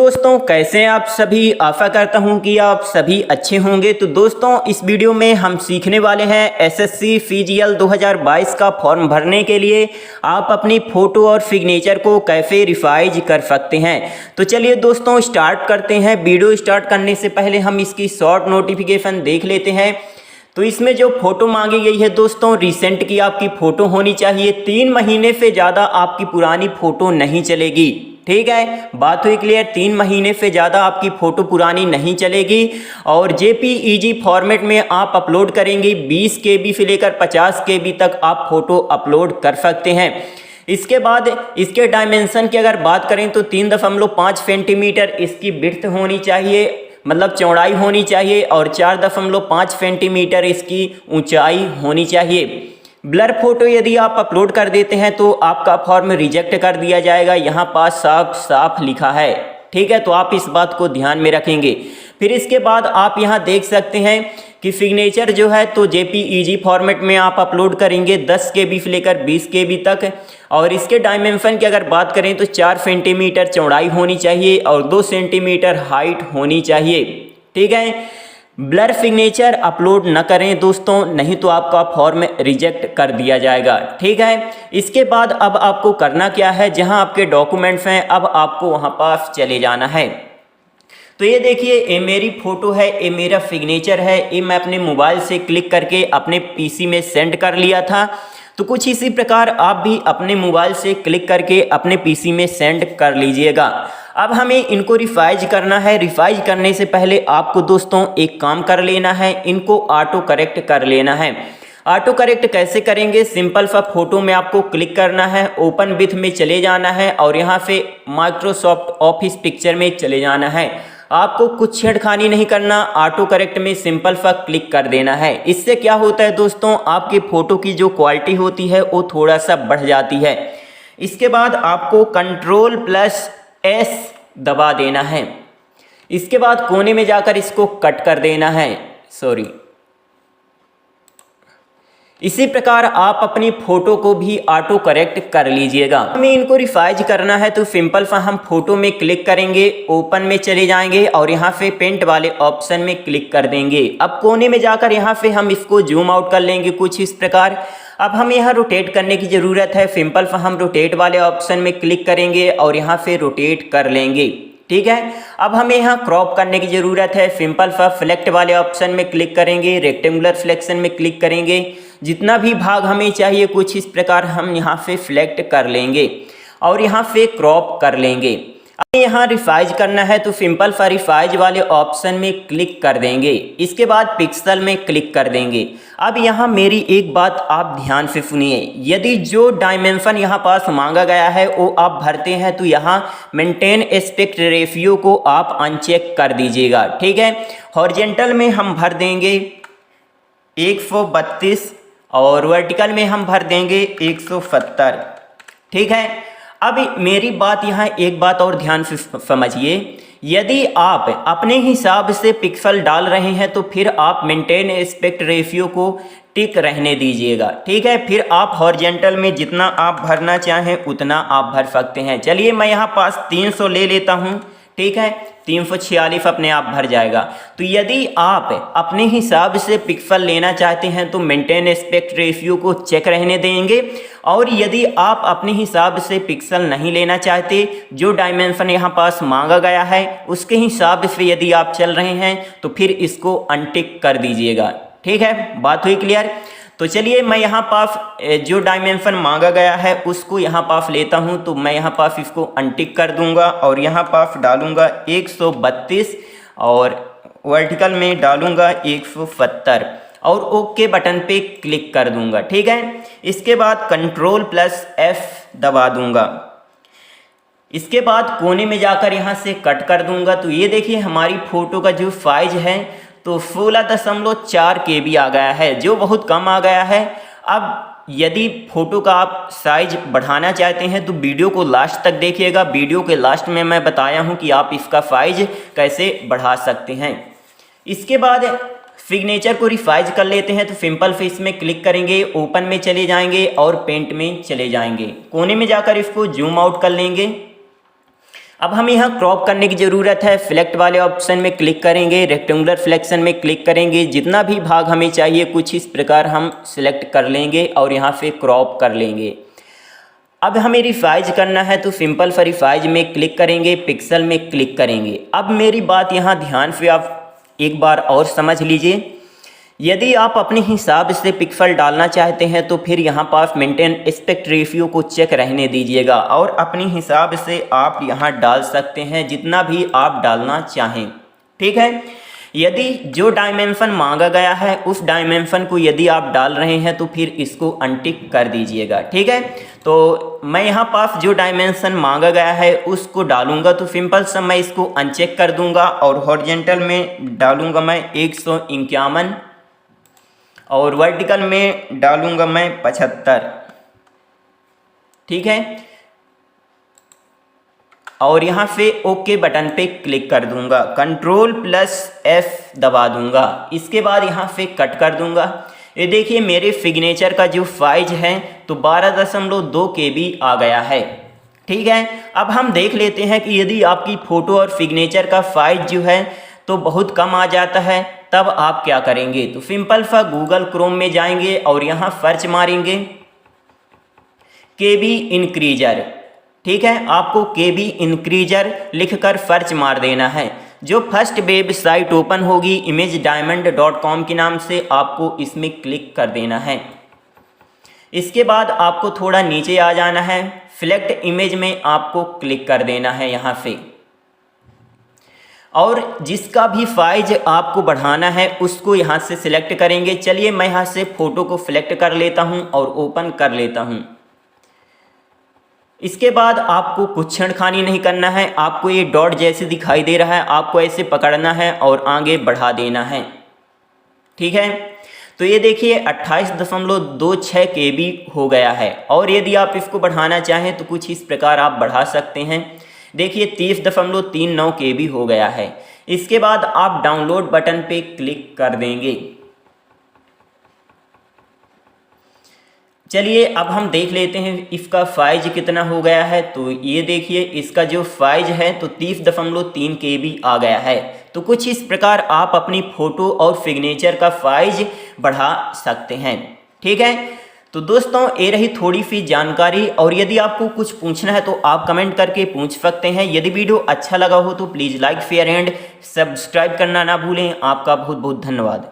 दोस्तों कैसे हैं आप सभी। आशा करता हूं कि आप सभी अच्छे होंगे। तो दोस्तों इस वीडियो में हम सीखने वाले हैं एसएससी सीजीएल 2022 का फॉर्म भरने के लिए आप अपनी फ़ोटो और सिग्नेचर को कैसे रिवाइज कर सकते हैं। तो चलिए दोस्तों स्टार्ट करते हैं। वीडियो स्टार्ट करने से पहले हम इसकी शॉर्ट नोटिफिकेशन देख लेते हैं। तो इसमें जो फ़ोटो मांगी गई है दोस्तों रिसेंट की आपकी फ़ोटो होनी चाहिए। 3 महीने से ज़्यादा आपकी पुरानी फ़ोटो नहीं चलेगी। ठीक है, बात हुई क्लियर। 3 महीने से ज़्यादा आपकी फ़ोटो पुरानी नहीं चलेगी और जेपीईजी फॉर्मेट में आप अपलोड करेंगे। 20 KB से लेकर 50 KB तक आप फ़ोटो अपलोड कर सकते हैं। इसके बाद इसके डायमेंशन की अगर बात करें तो 3.5 सेंटीमीटर इसकी विड्थ होनी चाहिए, मतलब चौड़ाई होनी चाहिए, और 4.5 सेंटीमीटर इसकी ऊंचाई होनी चाहिए। ब्लर फोटो यदि आप अपलोड कर देते हैं तो आपका फॉर्म रिजेक्ट कर दिया जाएगा। यहाँ पास साफ साफ लिखा है। ठीक है, तो आप इस बात को ध्यान में रखेंगे। फिर इसके बाद आप यहाँ देख सकते हैं कि सिग्नेचर जो है तो जेपीईजी फॉर्मेट में आप अपलोड करेंगे 10 KB से लेकर 20 KB तक। और इसके डायमेंशन की अगर बात करें तो 4 सेंटीमीटर चौड़ाई होनी चाहिए और 2 सेंटीमीटर हाइट होनी चाहिए। ठीक है, ब्लर सिग्नेचर अपलोड न करें दोस्तों, नहीं तो आपका फॉर्म रिजेक्ट कर दिया जाएगा। ठीक है, इसके बाद अब आपको करना क्या है, जहां आपके डॉक्यूमेंट्स हैं अब आपको वहां पास चले जाना है। तो ये देखिए, ये मेरी फ़ोटो है, ये मेरा सिग्नेचर है, ये मैं अपने मोबाइल से क्लिक करके अपने पीसी में सेंड कर लिया था। तो कुछ इसी प्रकार आप भी अपने मोबाइल से क्लिक करके अपने पीसी में सेंड कर लीजिएगा। अब हमें इनको रिवाइज करना है। रिवाइज करने से पहले आपको दोस्तों एक काम कर लेना है, इनको ऑटो करेक्ट कर लेना है। ऑटो करेक्ट कैसे करेंगे, सिंपल सा फोटो में आपको क्लिक करना है, ओपन विथ में चले जाना है और यहाँ से माइक्रोसॉफ्ट ऑफिस पिक्चर में चले जाना है। आपको कुछ छेड़खानी नहीं करना, ऑटो करेक्ट में सिंपल सा क्लिक कर देना है। इससे क्या होता है दोस्तों, आपकी फ़ोटो की जो क्वालिटी होती है वो थोड़ा सा बढ़ जाती है। इसके बाद आपको Ctrl+S दबा देना है। इसके बाद कोने में जाकर इसको कट कर देना है। इसी प्रकार आप अपनी फ़ोटो को भी ऑटो करेक्ट कर लीजिएगा। हमें इनको रिवाइज करना है तो सिंपल सा हम फोटो में क्लिक करेंगे, ओपन में चले जाएंगे और यहाँ से पेंट वाले ऑप्शन में क्लिक कर देंगे। अब कोने में जाकर यहाँ से हम इसको जूम आउट कर लेंगे कुछ इस प्रकार। अब हमें यहाँ रोटेट करने की ज़रूरत है। सिंपल सा हम रोटेट वाले ऑप्शन में क्लिक करेंगे और यहाँ से रोटेट कर लेंगे। ठीक है, अब हमें यहाँ क्रॉप करने की ज़रूरत है। सिंपल सा सिलेक्ट वाले ऑप्शन में क्लिक करेंगे, रेक्टेंगुलर सिलेक्शन में क्लिक करेंगे। जितना भी भाग हमें चाहिए कुछ इस प्रकार हम यहाँ से सिलेक्ट कर लेंगे और यहाँ से क्रॉप कर लेंगे। अब यहाँ रिवाइज करना है तो सिंपल सा रिवाइज वाले ऑप्शन में क्लिक कर देंगे। इसके बाद पिक्सल में क्लिक कर देंगे। अब यहाँ मेरी एक बात आप ध्यान से सुनिए, यदि जो डायमेंशन यहाँ पास मांगा गया है वो आप भरते हैं तो यहाँ मेंटेन एस्पेक्ट रेशियो को आप अनचेक कर दीजिएगा। ठीक है, हॉरिजॉन्टल में हम भर देंगे 132 और वर्टिकल में हम भर देंगे 170। ठीक है, अब मेरी बात यहाँ एक बात और ध्यान से समझिए, यदि आप अपने हिसाब से पिक्सल डाल रहे हैं तो फिर आप मेंटेन एस्पेक्ट रेशियो को टिक रहने दीजिएगा। ठीक है, फिर आप हॉरिजॉन्टल में जितना आप भरना चाहें उतना आप भर सकते हैं। चलिए मैं यहाँ पास 300 ले लेता हूँ। ठीक है, 346 अपने आप भर जाएगा। तो यदि आप अपने हिसाब से पिक्सल लेना चाहते हैं तो मेंटेन एस्पेक्ट रेशियो को चेक रहने देंगे, और यदि आप अपने हिसाब से पिक्सल नहीं लेना चाहते, जो डायमेंशन यहाँ पास मांगा गया है उसके हिसाब से यदि आप चल रहे हैं तो फिर इसको अनटिक कर दीजिएगा। ठीक है, बात हुई क्लियर। तो चलिए मैं यहाँ पास जो डायमेंशन मांगा गया है उसको यहाँ पास लेता हूँ। तो मैं यहाँ पास इसको अनटिक कर दूंगा और यहाँ पास डालूंगा 132 और वर्टिकल में डालूंगा 170 और ओके बटन पे क्लिक कर दूंगा। ठीक है, इसके बाद Ctrl+F दबा दूंगा। इसके बाद कोने में जाकर यहाँ से कट कर दूंगा। तो ये देखिए हमारी फ़ोटो का जो साइज है तो 16.4 KB आ गया है, जो बहुत कम आ गया है। अब यदि फ़ोटो का आप साइज बढ़ाना चाहते हैं तो वीडियो को लास्ट तक देखिएगा। वीडियो के लास्ट में मैं बताया हूं कि आप इसका साइज कैसे बढ़ा सकते हैं। इसके बाद सिग्नेचर को रिवाइज कर लेते हैं तो सिंपल फेस में क्लिक करेंगे, ओपन में चले जाएंगे और पेंट में चले जाएंगे। कोने में जाकर इसको जूम आउट कर लेंगे। अब हम यहाँ क्रॉप करने की ज़रूरत है। सिलेक्ट वाले ऑप्शन में क्लिक करेंगे, रेक्टेंगुलर सिलेक्शन में क्लिक करेंगे, जितना भी भाग हमें चाहिए कुछ इस प्रकार हम सिलेक्ट कर लेंगे और यहाँ से क्रॉप कर लेंगे। अब हमें रिसाइज करना है तो सिंपल फॉर रिसाइज में क्लिक करेंगे, पिक्सल में क्लिक करेंगे। अब मेरी बात यहाँ ध्यान से आप एक बार और समझ लीजिए। यदि आप अपने हिसाब से पिक्सल डालना चाहते हैं तो फिर यहाँ पास मेंटेन एस्पेक्ट रेशियो को चेक रहने दीजिएगा और अपने हिसाब से आप यहाँ डाल सकते हैं जितना भी आप डालना चाहें, ठीक है। यदि जो डायमेंशन मांगा गया है उस डायमेंशन को यदि आप डाल रहे हैं तो फिर इसको अनटिक कर दीजिएगा, ठीक है। तो मैं यहाँ पास जो डायमेंशन मांगा गया है उसको डालूंगा तो सिंपल सा मैं इसको अनचेक कर दूंगा और हॉरिजॉन्टल में डालूंगा मैं 151 और वर्टिकल में डालूंगा मैं 75, ठीक है। और यहाँ से ओके बटन पे क्लिक कर दूंगा, Ctrl+F दबा दूंगा। इसके बाद यहाँ से कट कर दूंगा। ये देखिए मेरे सिग्नेचर का जो साइज है तो 12.2 KB आ गया है, ठीक है। अब हम देख लेते हैं कि यदि आपकी फ़ोटो और सिग्नेचर का साइज जो है तो बहुत कम आ जाता है तब आप क्या करेंगे। तो सिंपल सा गूगल क्रोम में जाएंगे और यहाँ सर्च मारेंगे KB इंक्रीजर, ठीक है। आपको KB इंक्रीजर लिखकर सर्च मार देना है। जो फर्स्ट वेबसाइट ओपन होगी imagediamond.com के नाम से आपको इसमें क्लिक कर देना है। इसके बाद आपको थोड़ा नीचे आ जाना है, सिलेक्ट इमेज में आपको क्लिक कर देना है यहाँ से और जिसका भी साइज आपको बढ़ाना है उसको यहाँ से सिलेक्ट करेंगे। चलिए मैं यहाँ से फ़ोटो को सिलेक्ट कर लेता हूँ और ओपन कर लेता हूँ। इसके बाद आपको कुछ छेड़खानी नहीं करना है, आपको ये डॉट जैसे दिखाई दे रहा है आपको ऐसे पकड़ना है और आगे बढ़ा देना है, ठीक है। तो ये देखिए 28.26 KB हो गया है और यदि आप इसको बढ़ाना चाहें तो कुछ इस प्रकार आप बढ़ा सकते हैं। देखिए 30.39 KB हो गया है। इसके बाद आप डाउनलोड बटन पे क्लिक कर देंगे। चलिए अब हम देख लेते हैं इसका साइज कितना हो गया है। तो ये देखिए इसका जो साइज है तो 30.3 KB आ गया है। तो कुछ इस प्रकार आप अपनी फ़ोटो और सिग्नेचर का साइज बढ़ा सकते हैं, ठीक है। तो दोस्तों ये रही थोड़ी सी जानकारी और यदि आपको कुछ पूछना है तो आप कमेंट करके पूछ सकते हैं। यदि वीडियो अच्छा लगा हो तो please like share and subscribe करना ना भूलें। आपका बहुत बहुत धन्यवाद।